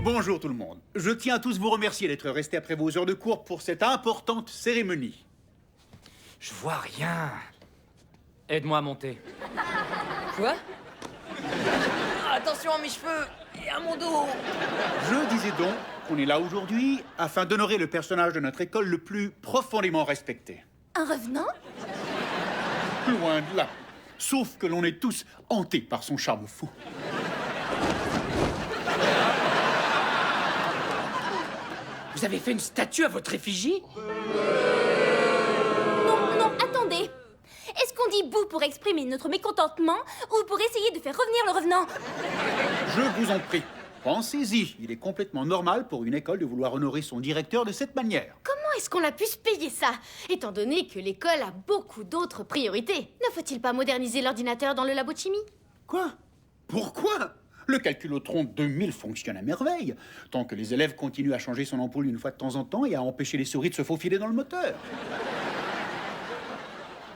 Bonjour tout le monde. Je tiens à tous vous remercier d'être restés après vos heures de cours pour cette importante cérémonie. Je vois rien. Aide-moi à monter. Quoi? Attention à mes cheveux et à mon dos. Je disais donc qu'on est là aujourd'hui afin d'honorer le personnage de notre école le plus profondément respecté. Un revenant? Loin de là. Sauf que l'on est tous hantés par son charme fou. Vous avez fait une statue à votre effigie? Non, attendez. Est-ce qu'on dit bouh pour exprimer notre mécontentement ou pour essayer de faire revenir le revenant? Je vous en prie, pensez-y. Il est complètement normal pour une école de vouloir honorer son directeur de cette manière. Comment est-ce qu'on a pu se payer ça, étant donné que l'école a beaucoup d'autres priorités? Ne faut-il pas moderniser l'ordinateur dans le labo de chimie? Quoi? Pourquoi? Le calculotron 2000 fonctionne à merveille, tant que les élèves continuent à changer son ampoule une fois de temps en temps et à empêcher les souris de se faufiler dans le moteur.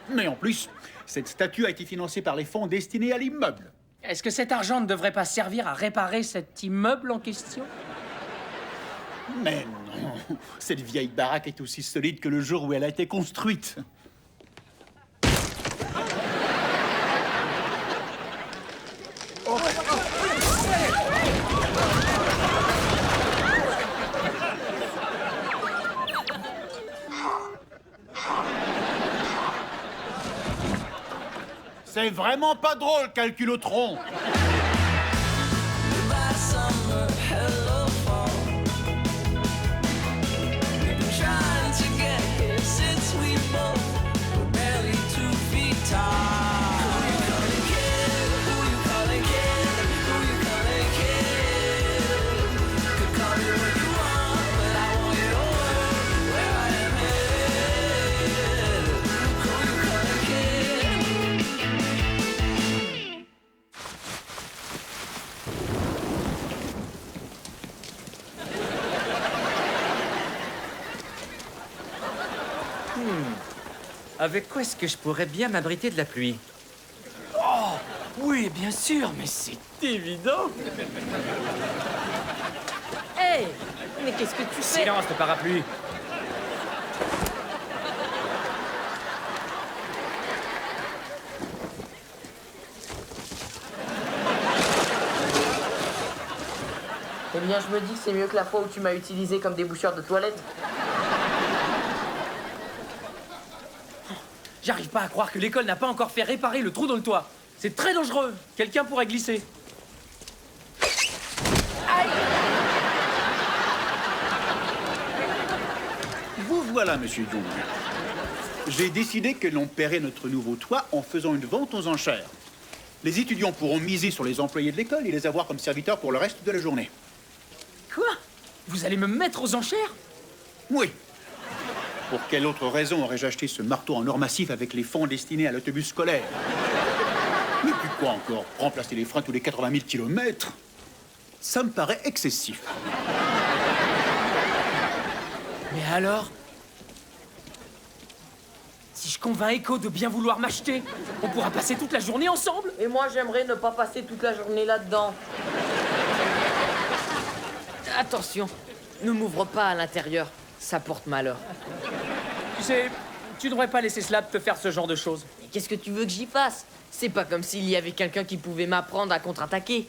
Mais en plus, cette statue a été financée par les fonds destinés à l'immeuble. Est-ce que cet argent ne devrait pas servir à réparer cet immeuble en question? Mais non, cette vieille baraque est aussi solide que le jour où elle a été construite. C'est vraiment pas drôle, calculotron. Avec quoi est-ce que je pourrais bien m'abriter de la pluie? Oh, oui, bien sûr, mais c'est évident. Hey, mais qu'est-ce que tu fais? Silence, le parapluie. Eh bien, je me dis que c'est mieux que la fois où tu m'as utilisé comme déboucheur de toilette. J'arrive pas à croire que l'école n'a pas encore fait réparer le trou dans le toit. C'est très dangereux. Quelqu'un pourrait glisser. Aïe! Vous voilà, monsieur Young. J'ai décidé que l'on paierait notre nouveau toit en faisant une vente aux enchères. Les étudiants pourront miser sur les employés de l'école et les avoir comme serviteurs pour le reste de la journée. Quoi? Vous allez me mettre aux enchères? Oui. Pour quelle autre raison aurais-je acheté ce marteau en or massif avec les fonds destinés à l'autobus scolaire? Mais puis quoi encore? Remplacer les freins tous les 80 000 kilomètres? Ça me paraît excessif. Mais alors? Si je convainc Echo de bien vouloir m'acheter, on pourra passer toute la journée ensemble? Et moi, j'aimerais ne pas passer toute la journée là-dedans. Attention, ne m'ouvre pas à l'intérieur, ça porte malheur. Tu sais, tu devrais pas laisser Slap te faire ce genre de choses. Mais qu'est-ce que tu veux que j'y fasse? C'est pas comme s'il y avait quelqu'un qui pouvait m'apprendre à contre-attaquer.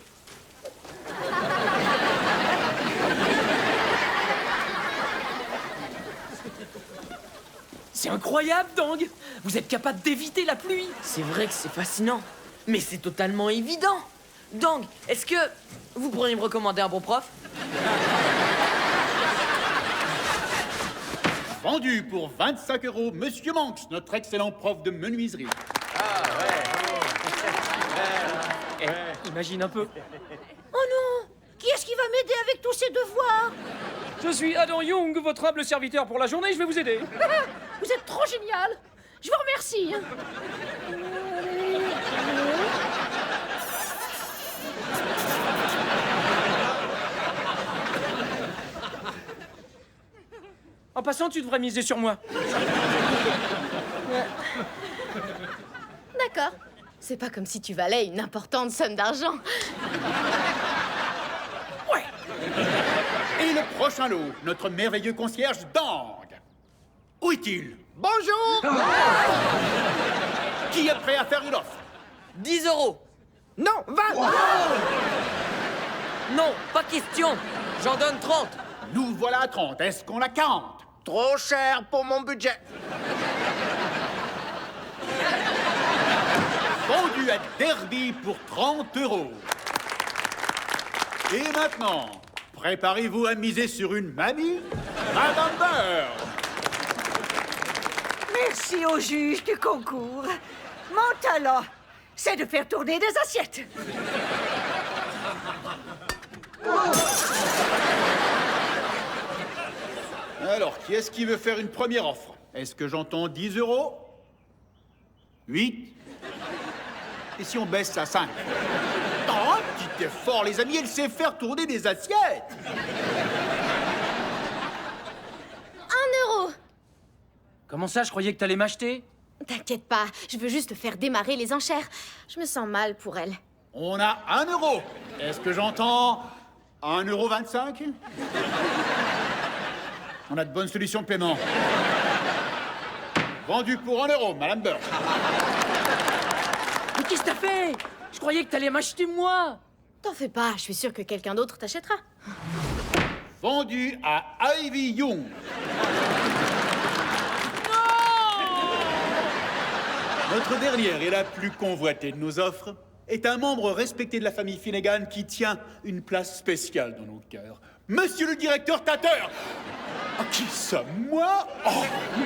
C'est incroyable, Dang! Vous êtes capable d'éviter la pluie! C'est vrai que c'est fascinant, mais c'est totalement évident. Dang, est-ce que vous pourriez me recommander un bon prof? Vendu pour 25 €, Monsieur Manx, notre excellent prof de menuiserie. Imagine un peu. Oh non! Qui est-ce qui va m'aider avec tous ces devoirs? Je suis Adam Young, votre humble serviteur pour la journée, je vais vous aider. Vous êtes trop génial! Je vous remercie! En passant, tu devrais miser sur moi. D'accord. C'est pas comme si tu valais une importante somme d'argent. Et le prochain lot, notre merveilleux concierge Dang. Où est-il? Bonjour. Qui est prêt à faire une offre? 10 euros. Non, 20. Non, pas question. J'en donne 30. Nous voilà à 30. Est-ce qu'on a 40? Trop cher pour mon budget. Vendu à Derby pour 30 euros. Et maintenant, préparez-vous à miser sur une mamie, Madame Bird. Merci au juge du concours. Mon talent, c'est de faire tourner des assiettes. Alors, qui est-ce qui veut faire une première offre? Est-ce que j'entends 10 euros? 8? Et si on baisse à 5? Oh, petit effort, les amis, elle sait faire tourner des assiettes! 1 euro. Comment ça, je croyais que t'allais m'acheter? T'inquiète pas, je veux juste faire démarrer les enchères. Je me sens mal pour elle. On a 1 euro. Est-ce que j'entends 1,25 €? On a de bonnes solutions de paiement. Vendu pour 1 euro, Madame Bird. Mais qu'est-ce que t'as fait? Je croyais que t'allais m'acheter moi. T'en fais pas, je suis sûre que quelqu'un d'autre t'achètera. Vendu à Ivy Young. Notre dernière et la plus convoitée de nos offres est un membre respecté de la famille Finnegan qui tient une place spéciale dans nos cœurs. Monsieur le directeur Tatter! Ah, qui ça, moi? Oh,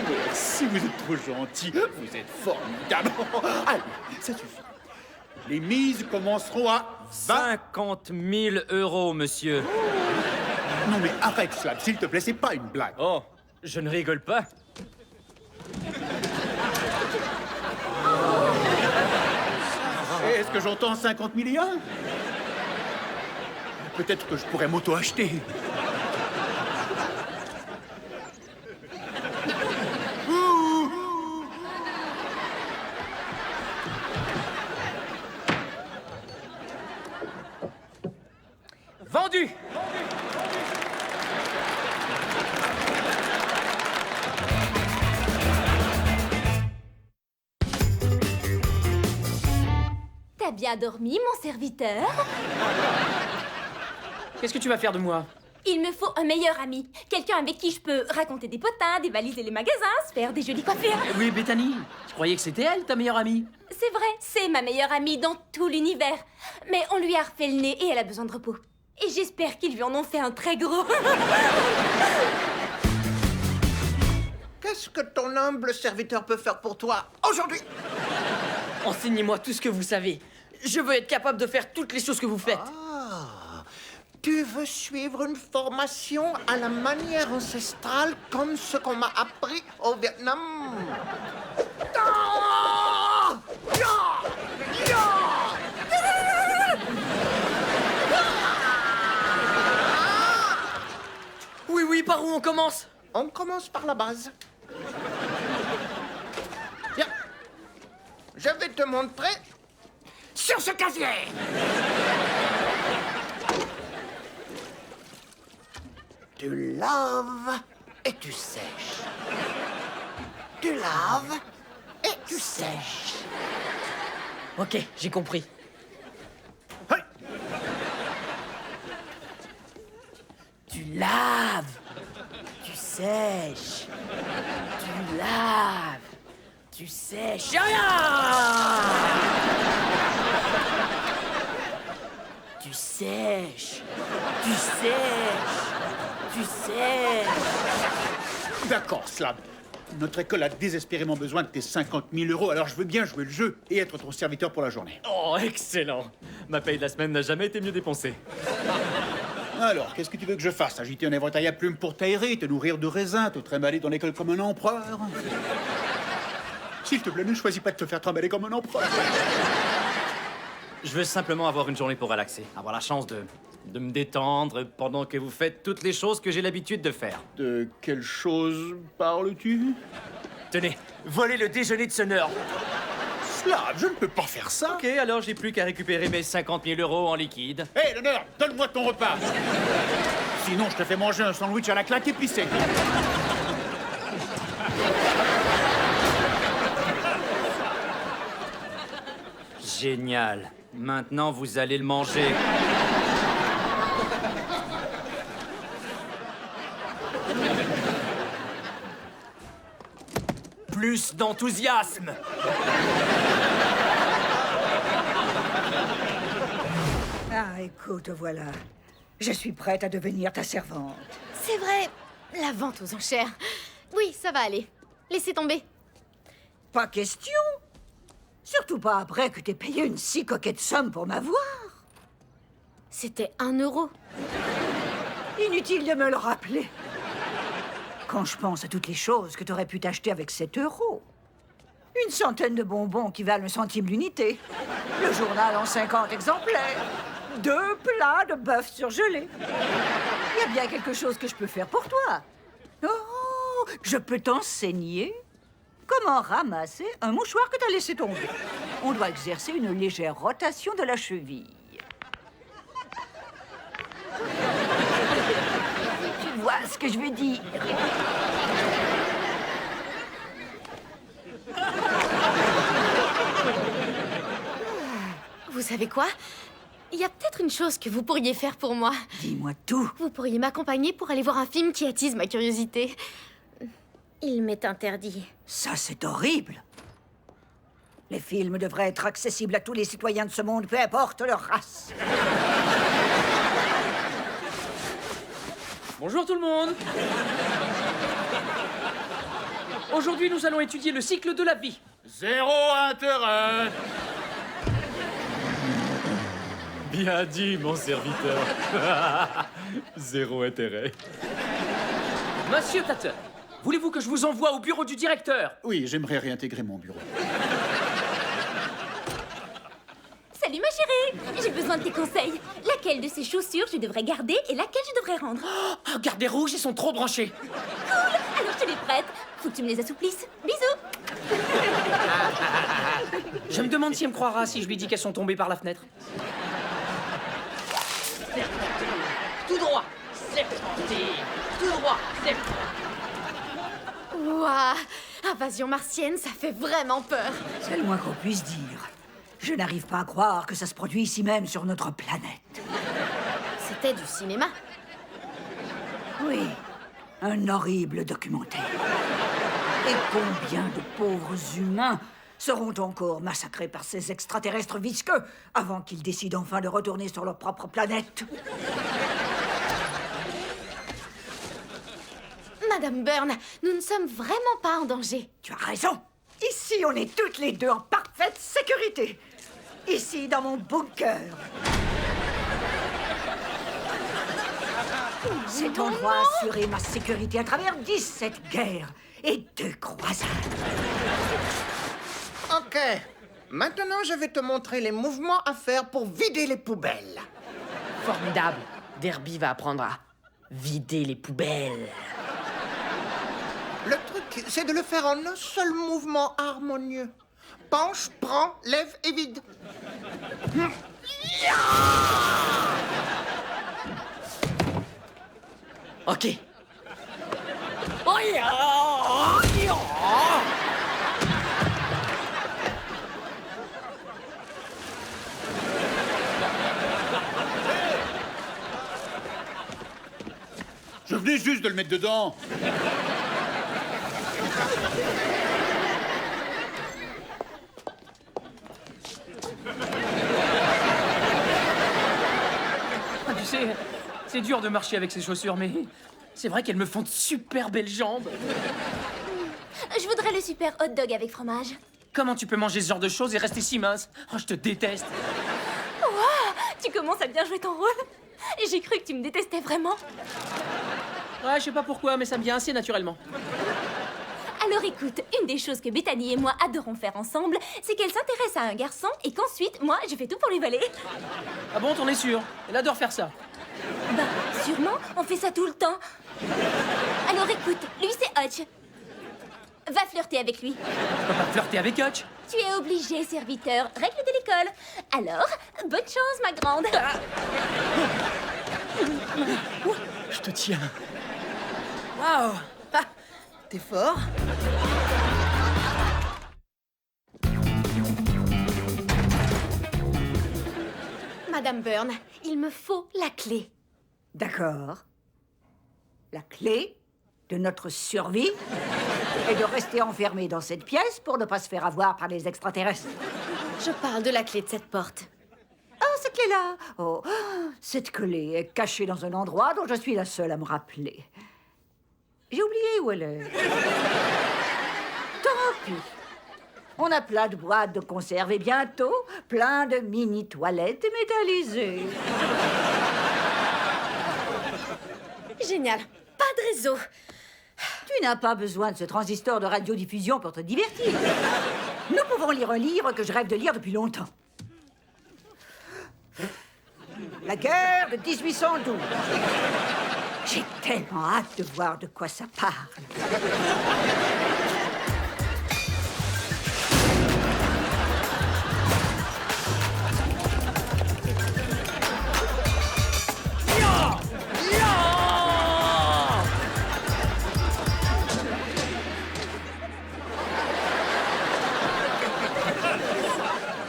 merci, vous êtes trop gentil. Vous êtes formidable. Allez, ça suffit. Les mises commenceront à 50 000 euros, monsieur. Non mais arrête, Slab, s'il te plaît, c'est pas une blague. Oh, je ne rigole pas. Est-ce que j'entends 50 millions? Peut-être que je pourrais m'auto-acheter. Vendu! T'as bien dormi, mon serviteur? Qu'est-ce que tu vas faire de moi? Il me faut un meilleur ami. Quelqu'un avec qui je peux raconter des potins, dévaliser les magasins, se faire des jolies coiffures. Oui, Bethany, je croyais que c'était elle, ta meilleure amie. C'est vrai, c'est ma meilleure amie dans tout l'univers. Mais on lui a refait le nez et elle a besoin de repos. Et j'espère qu'ils lui en ont fait un très gros. Qu'est-ce que ton humble serviteur peut faire pour toi aujourd'hui? Enseignez-moi tout ce que vous savez. Je veux être capable de faire toutes les choses que vous faites. Ah, tu veux suivre une formation à la manière ancestrale comme ce qu'on m'a appris au Vietnam? Ah! Ya! Ya! Oui, oui, par où on commence? On commence par la base. Tiens, je vais te montrer sur ce casier. Tu laves et tu sèches. Tu laves et tu sèches. Ok, j'ai compris. Hey! Tu laves, tu sèches, tu laves, tu sèches. Ah! Tu sèches, tu sèches, tu sèches. D'accord, Slab. Notre école a désespérément besoin de tes 50 000 euros, alors je veux bien jouer le jeu et être ton serviteur pour la journée. Oh, excellent. Ma paye de la semaine n'a jamais été mieux dépensée. Alors, qu'est-ce que tu veux que je fasse? Agiter un éventail à plumes pour t'aérer, te nourrir de raisins, te trimballer dans l'école comme un empereur? S'il te plaît, ne choisis pas de te faire trimballer comme un empereur. Je veux simplement avoir une journée pour relaxer, avoir la chance de me détendre pendant que vous faites toutes les choses que j'ai l'habitude de faire. De quelle chose parles-tu? Tenez, volez le déjeuner de ce nerd. Slave, je ne peux pas faire ça. Ok, alors j'ai plus qu'à récupérer mes 50 000 euros en liquide. Hé, l'honneur, donne-moi ton repas. Sinon, je te fais manger un sandwich à la claque épicée. Génial. Maintenant, vous allez le manger. Plus d'enthousiasme. Ah, écoute, voilà. Je suis prête à devenir ta servante. C'est vrai, la vente aux enchères. Oui, ça va aller. Laissez tomber. Pas question. Surtout pas après que t'aies payé une si coquette somme pour m'avoir. C'était 1 euro. Inutile de me le rappeler. Quand je pense à toutes les choses que t'aurais pu t'acheter avec 7 euros. Une centaine de bonbons qui valent 1 centime l'unité. Le journal en 50 exemplaires. 2 plats de bœuf surgelé. Il y a bien quelque chose que je peux faire pour toi. Oh, je peux t'enseigner comment ramasser un mouchoir que t'as laissé tomber. On doit exercer une légère rotation de la cheville. Tu vois ce que je veux dire? Vous savez quoi? Il y a peut-être une chose que vous pourriez faire pour moi. Dis-moi tout. Vous pourriez m'accompagner pour aller voir un film qui attise ma curiosité. Il m'est interdit. Ça, c'est horrible. Les films devraient être accessibles à tous les citoyens de ce monde, peu importe leur race. Bonjour tout le monde. Aujourd'hui, nous allons étudier le cycle de la vie. Zéro intérêt. Bien dit, mon serviteur. Zéro intérêt. Monsieur Tatter, voulez-vous que je vous envoie au bureau du directeur? Oui, j'aimerais réintégrer mon bureau. Salut ma chérie. J'ai besoin de tes conseils. Laquelle de ces chaussures je devrais garder et laquelle je devrais rendre? Oh, regarde des rouges, ils sont trop branchés. Alors je te les prête. Faut que tu me les assouplisses. Bisous. Je me demande si elle me croira si je lui dis qu'elles sont tombées par la fenêtre. Tout droit, c'est parti. Tout droit, c'est parti. Ouah, invasion martienne, ça fait vraiment peur. C'est le moins qu'on puisse dire. Je n'arrive pas à croire que ça se produit ici même sur notre planète. C'était du cinéma. Oui, un horrible documentaire. Et combien de pauvres humains seront encore massacrés par ces extraterrestres visqueux avant qu'ils décident enfin de retourner sur leur propre planète? Madame Byrne, nous ne sommes vraiment pas en danger. Tu as raison. Ici, on est toutes les deux en parfaite sécurité. Ici, dans mon bunker. Cet endroit a assuré ma sécurité à travers 17 guerres et 2 croisades. Ok. Maintenant, je vais te montrer les mouvements à faire pour vider les poubelles. Formidable. Derby va apprendre à vider les poubelles. Le truc, c'est de le faire en un seul mouvement harmonieux. Penche, prends, lève et vide. Ok. Je venais juste de le mettre dedans. Ah, tu sais, c'est dur de marcher avec ces chaussures, mais c'est vrai qu'elles me font de super belles jambes. Je voudrais le super hot dog avec fromage. Comment tu peux manger ce genre de choses et rester si mince? Oh, je te déteste. Tu commences à bien jouer ton rôle. Et j'ai cru que tu me détestais vraiment. Ouais, je sais pas pourquoi, mais ça me vient assez naturellement. Alors écoute, une des choses que Bethany et moi adorons faire ensemble, c'est qu'elle s'intéresse à un garçon et qu'ensuite, moi, je fais tout pour lui voler. Ah bon, t'en es sûr? Elle adore faire ça. Bah, sûrement, on fait ça tout le temps. Alors écoute, lui c'est Hutch. Va flirter avec lui. Je peux pas flirter avec Hutch. Tu es obligé, serviteur. Règle de l'école. Alors, bonne chance, ma grande. Je te tiens. Waouh! Ah, t'es fort? Madame Byrne, il me faut la clé. D'accord. La clé de notre survie est de rester enfermé dans cette pièce pour ne pas se faire avoir par les extraterrestres. Je parle de la clé de cette porte. Oh, cette clé-là! Oh, cette clé est cachée dans un endroit dont je suis la seule à me rappeler. J'ai oublié où elle est. Tant pis. On a plein de boîtes de conserve et bientôt, plein de mini-toilettes métallisées. Génial. Pas de réseau. Tu n'as pas besoin de ce transistor de radiodiffusion pour te divertir. Nous pouvons lire un livre que je rêve de lire depuis longtemps. La guerre de 1812. J'ai tellement hâte de voir de quoi ça parle.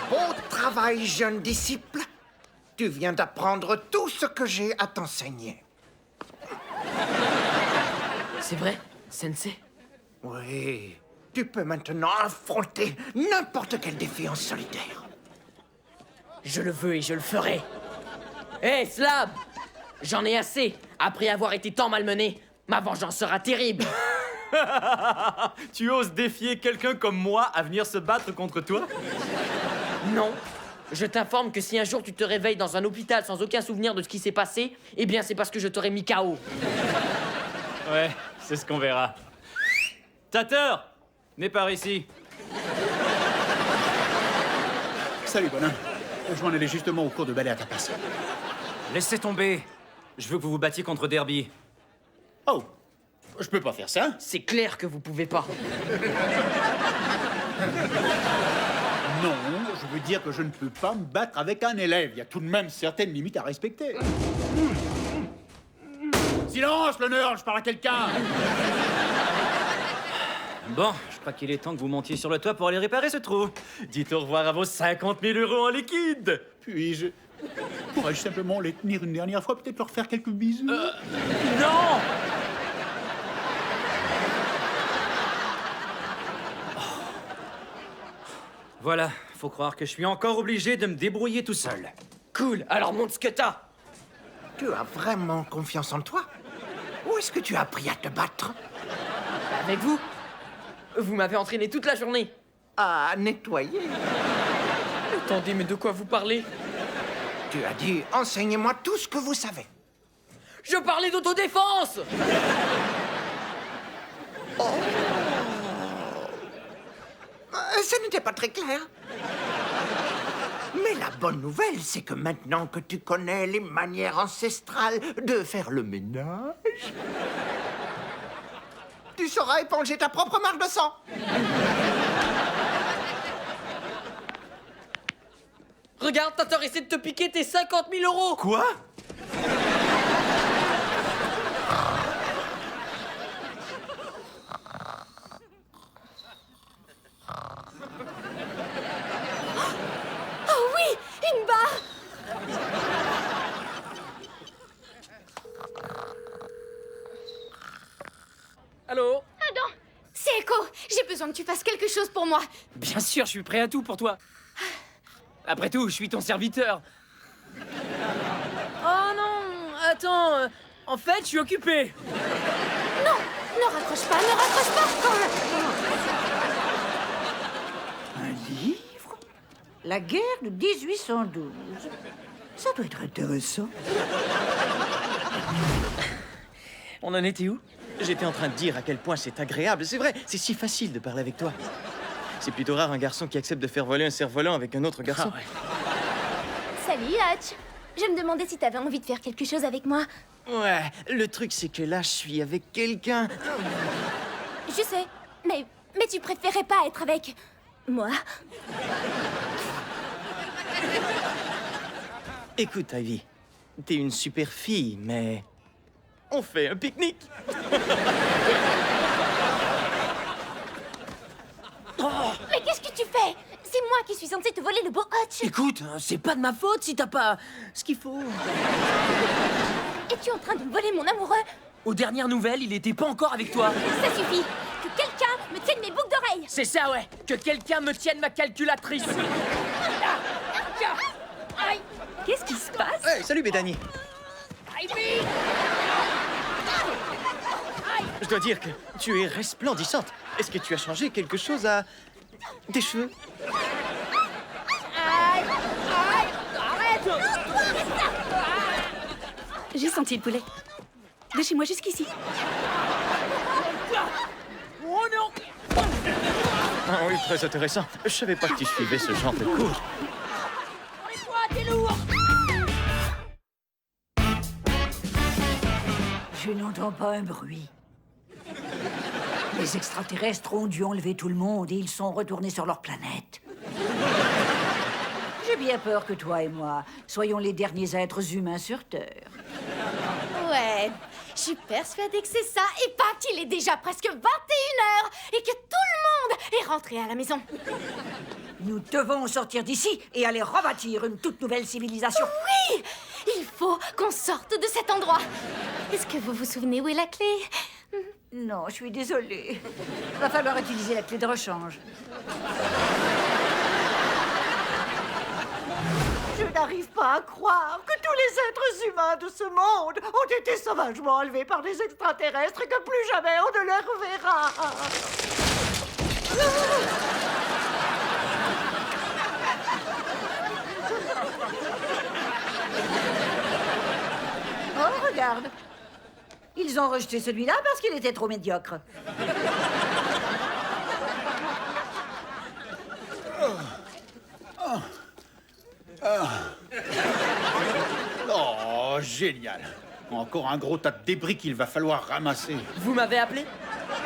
Bon travail, jeune disciple. Tu viens d'apprendre tout ce que j'ai à t'enseigner. C'est vrai, Sensei? Oui, tu peux maintenant affronter n'importe quel défi en solitaire. Je le veux et je le ferai. Hé, Slab! J'en ai assez. Après avoir été tant malmené, ma vengeance sera terrible. Tu oses défier quelqu'un comme moi à venir se battre contre toi? Non. Je t'informe que si un jour tu te réveilles dans un hôpital sans aucun souvenir de ce qui s'est passé, eh bien c'est parce que je t'aurais mis KO. Ouais, c'est ce qu'on verra. Tateur, n'aie par ici. Salut, bonhomme. Je m'en allais justement au cours de ballet à ta place. Laissez tomber. Je veux que vous vous battiez contre Derby. Oh, je peux pas faire ça. C'est clair que vous pouvez pas. Non, je veux dire que je ne peux pas me battre avec un élève. Il y a tout de même certaines limites à respecter. Silence, l'honneur, je parle à quelqu'un. Bon, je crois qu'il est temps que vous montiez sur le toit pour aller réparer ce trou. Dites au revoir à vos 50 000 € en liquide. Puis-je... Pourrais-je simplement les tenir une dernière fois, peut-être leur faire quelques bisous? Non! Voilà, faut croire que je suis encore obligé de me débrouiller tout seul. Cool, alors montre ce que t'as. Tu as vraiment confiance en toi? Où est-ce que tu as appris à te battre? Avec vous. Vous m'avez entraîné toute la journée. À nettoyer. Attendez, mais de quoi vous parlez? Tu as dit, enseignez-moi tout ce que vous savez. Je parlais d'autodéfense. Ça n'était pas très clair. Mais la bonne nouvelle, c'est que maintenant que tu connais les manières ancestrales de faire le ménage, tu sauras éponger ta propre marque de sang. Regarde, Tateur essaie de te piquer tes 50 000 €. Quoi? Oh oui, une barre. Allô? Adam, c'est Echo. J'ai besoin que tu fasses quelque chose pour moi. Bien sûr, je suis prêt à tout pour toi. Après tout, je suis ton serviteur. Oh non, attends, en fait, je suis occupé. Non, ne raccroche pas, ne raccroche pas. Un livre? La guerre de 1812. Ça doit être intéressant. On en était où? J'étais en train de dire à quel point c'est agréable. C'est vrai, c'est si facile de parler avec toi. C'est plutôt rare un garçon qui accepte de faire voler un cerf-volant avec un autre garçon. Ah ouais. Salut, Hutch. Je me demandais si t'avais envie de faire quelque chose avec moi. Ouais, le truc c'est que là, je suis avec quelqu'un. Je sais, mais tu préférais pas être avec Moi? Écoute, Ivy, t'es une super fille, mais... On fait un pique-nique. Mais qu'est-ce que tu fais? C'est moi qui suis censée te voler le beau Hutch. Écoute, c'est pas de ma faute si t'as pas ce qu'il faut. Es-tu en train de me voler mon amoureux? Aux dernières nouvelles, il était pas encore avec toi. Ça suffit. Que quelqu'un me tienne mes boucles d'oreilles. C'est ça, ouais. Que quelqu'un me tienne ma calculatrice. Aïe. Qu'est-ce qui se passe? Hey, salut, Bédanie. Ivy. Je dois dire que tu es resplendissante. Est-ce que tu as changé quelque chose à tes cheveux? Aïe. Arrête. J'ai senti le poulet. De chez moi jusqu'ici. Oh non. Ah oui, très intéressant. Je savais pas que tu suivais ce genre de cours. Toi, t'es lourd. Je n'entends pas un bruit. Les extraterrestres ont dû enlever tout le monde et ils sont retournés sur leur planète. J'ai bien peur que toi et moi soyons les derniers êtres humains sur Terre. Ouais, je suis persuadée que c'est ça, et pas qu'il est déjà presque 21h et que tout le monde est rentré à la maison. Nous devons sortir d'ici et aller rebâtir une toute nouvelle civilisation. Oui, il faut qu'on sorte de cet endroit. Est-ce que vous vous souvenez où est la clé? Non, je suis désolée. Va falloir utiliser la clé de rechange. Je n'arrive pas à croire que tous les êtres humains de ce monde ont été sauvagement enlevés par des extraterrestres et que plus jamais on ne les reverra. Oh, regarde. Ils ont rejeté celui-là parce qu'il était trop médiocre. Oh, génial. Encore un gros tas de débris qu'il va falloir ramasser. Vous m'avez appelé?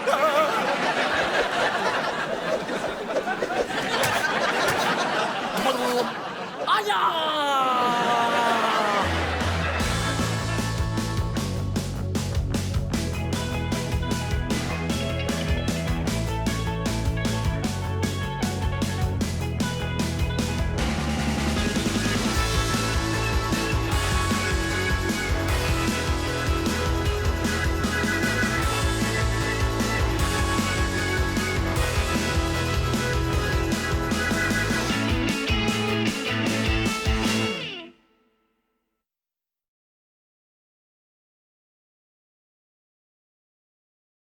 Ah